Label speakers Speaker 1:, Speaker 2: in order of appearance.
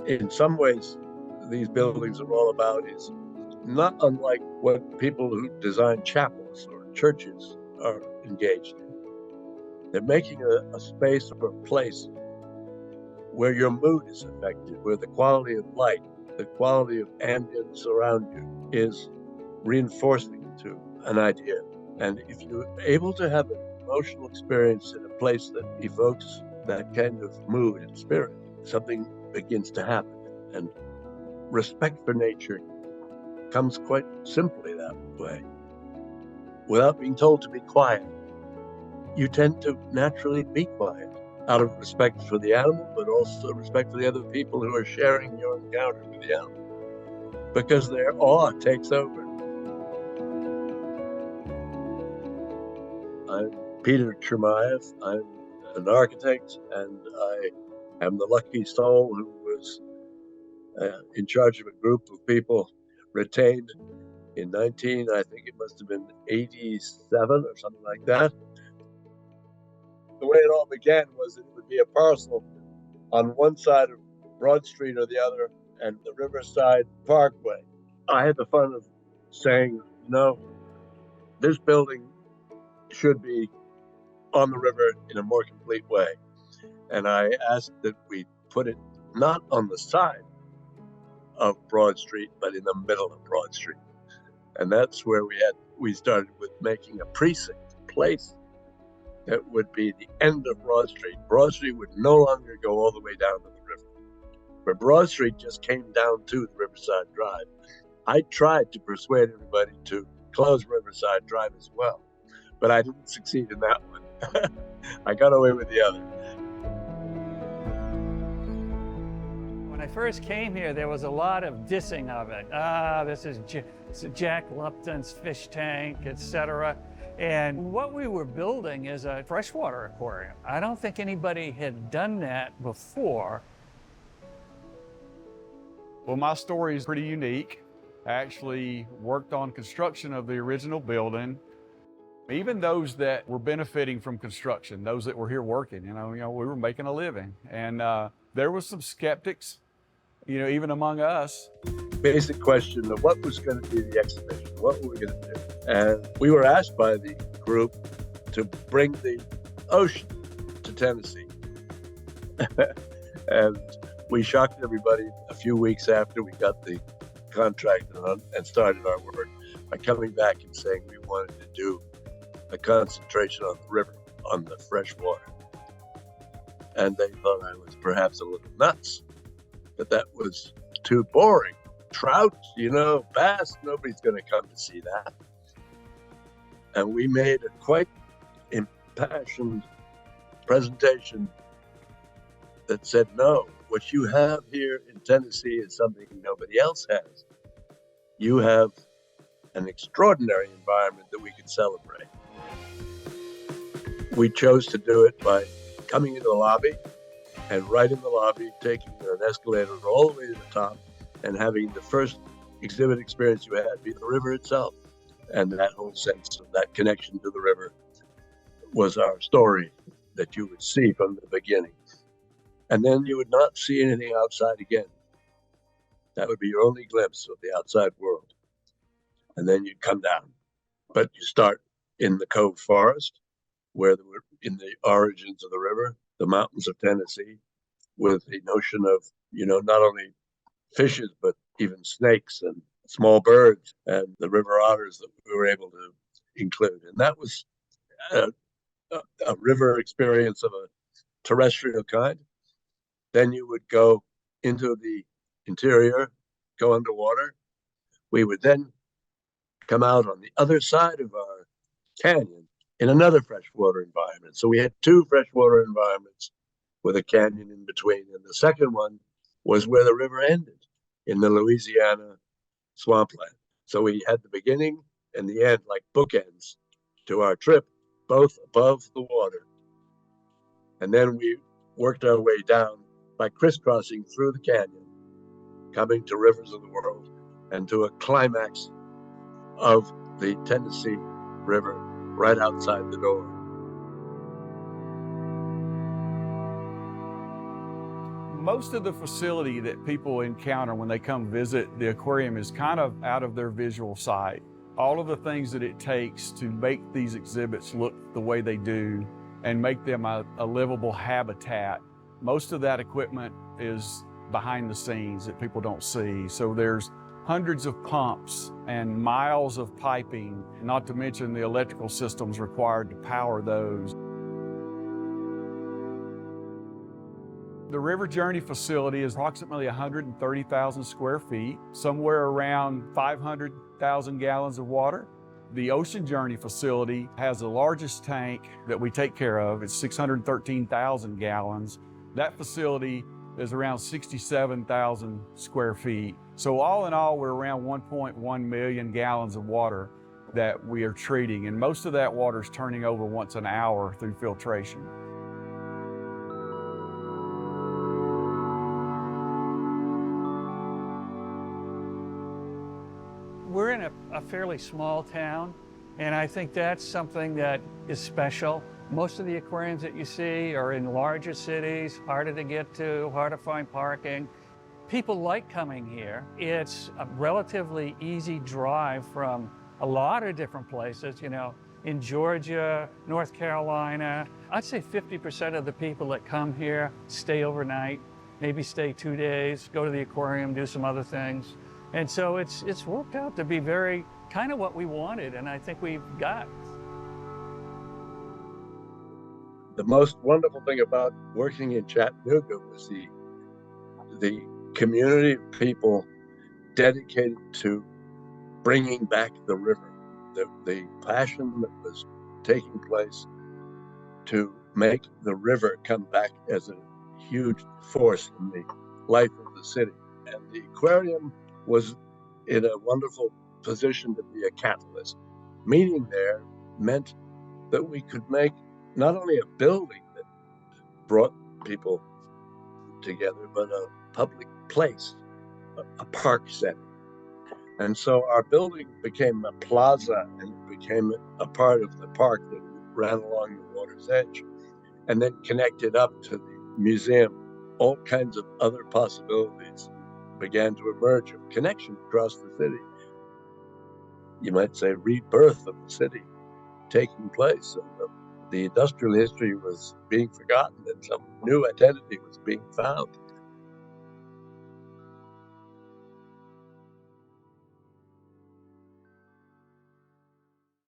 Speaker 1: in some ways, these buildings are all about is not unlike what people who design chapels or churches are engaged in. They're making a space or a place where your mood is affected, where the quality of light, the quality of ambience around you is reinforcing to an idea. And if you're able to have an emotional experience in a place that evokes that kind of mood and spirit, something begins to happen. And respect for nature comes quite simply that way. Without being told to be quiet, you tend to naturally be quiet out of respect for the animal, but also respect for the other people who are sharing your encounter with the animal, because their awe takes over. I'm Peter Chermayeff. I'm an architect, and I am the lucky soul who was in charge of a group of people retained in I think it must have been 87 or something like that. The way it all began was it would be a parcel on one side of Broad Street or the other, and the Riverside Parkway. I had the fun of saying, this building should be on the river in a more complete way. And I asked that we put it not on the side of Broad Street, but in the middle of Broad Street. And that's where we started with making a precinct place that would be the end of Broad Street. Broad Street would no longer go all the way down to the river, but Broad Street just came down to the Riverside Drive. I tried to persuade everybody to close Riverside Drive as well, but I didn't succeed in that one. I got away with the other.
Speaker 2: When I first came here, there was a lot of dissing of it. This is Jack Lupton's fish tank, etc. And what we were building is a freshwater aquarium. I don't think anybody had done that before.
Speaker 3: Well, my story is pretty unique. I actually worked on construction of the original building. Even those that were benefiting from construction, those that were here working, we were making a living. And there was some skeptics, even among us.
Speaker 1: Basic question of what was going to be the exhibition, what were we going to do? And we were asked by the group to bring the ocean to Tennessee. And we shocked everybody a few weeks after we got the contract and started our work by coming back and saying we wanted to do a concentration on the river, on the fresh water. And they thought I was perhaps a little nuts, but that was too boring. Trout, bass, nobody's going to come to see that. And we made a quite impassioned presentation that said, no, what you have here in Tennessee is something nobody else has. You have an extraordinary environment that we can celebrate. We chose to do it by coming into the lobby, and right in the lobby, taking an escalator all the way to the top and having the first exhibit experience you had be the river itself. And that whole sense of that connection to the river was our story that you would see from the beginning. And then you would not see anything outside again. That would be your only glimpse of the outside world. And then you'd come down. But you start in the Cove Forest, where there were in the origins of the river, the mountains of Tennessee, with the notion of, not only fishes, but even snakes and small birds and the river otters that we were able to include. And that was a river experience of a terrestrial kind. Then you would go into the interior, go underwater. We would then come out on the other side of our canyon in another freshwater environment. So we had two freshwater environments with a canyon in between. And the second one was where the river ended in the Louisiana swampland. So we had the beginning and the end, like bookends to our trip, both above the water. And then we worked our way down by crisscrossing through the canyon, coming to rivers of the world and to a climax of the Tennessee River right outside the door.
Speaker 3: Most of the facility that people encounter when they come visit the aquarium is kind of out of their visual sight. All of the things that it takes to make these exhibits look the way they do and make them a livable habitat, most of that equipment is behind the scenes that people don't see. So there's hundreds of pumps and miles of piping, not to mention the electrical systems required to power those. The River Journey facility is approximately 130,000 square feet, somewhere around 500,000 gallons of water. The Ocean Journey facility has the largest tank that we take care of. It's 613,000 gallons. That facility is around 67,000 square feet. So all in all, we're around 1.1 million gallons of water that we are treating, and most of that water is turning over once an hour through filtration.
Speaker 2: We're in a fairly small town, and I think that's something that is special. Most of the aquariums that you see are in larger cities, harder to get to, hard to find parking. People like coming here. It's a relatively easy drive from a lot of different places, you know, in Georgia, North Carolina. I'd say 50% of the people that come here stay overnight, maybe stay 2 days, go to the aquarium, do some other things. And so it's worked out to be very kind of what we wanted, and I think we've got.
Speaker 1: The most wonderful thing about working in Chattanooga was the community of people dedicated to bringing back the river, the passion that was taking place to make the river come back as a huge force in the life of the city. And the aquarium was in a wonderful position to be a catalyst. Meeting there meant that we could make not only a building that brought people together, but a public place, a park setting. And so our building became a plaza, and it became a part of the park that ran along the water's edge and then connected up to the museum. All kinds of other possibilities began to emerge of connection across the city. You might say rebirth of the city taking place. The industrial history was being forgotten and some new identity was being found.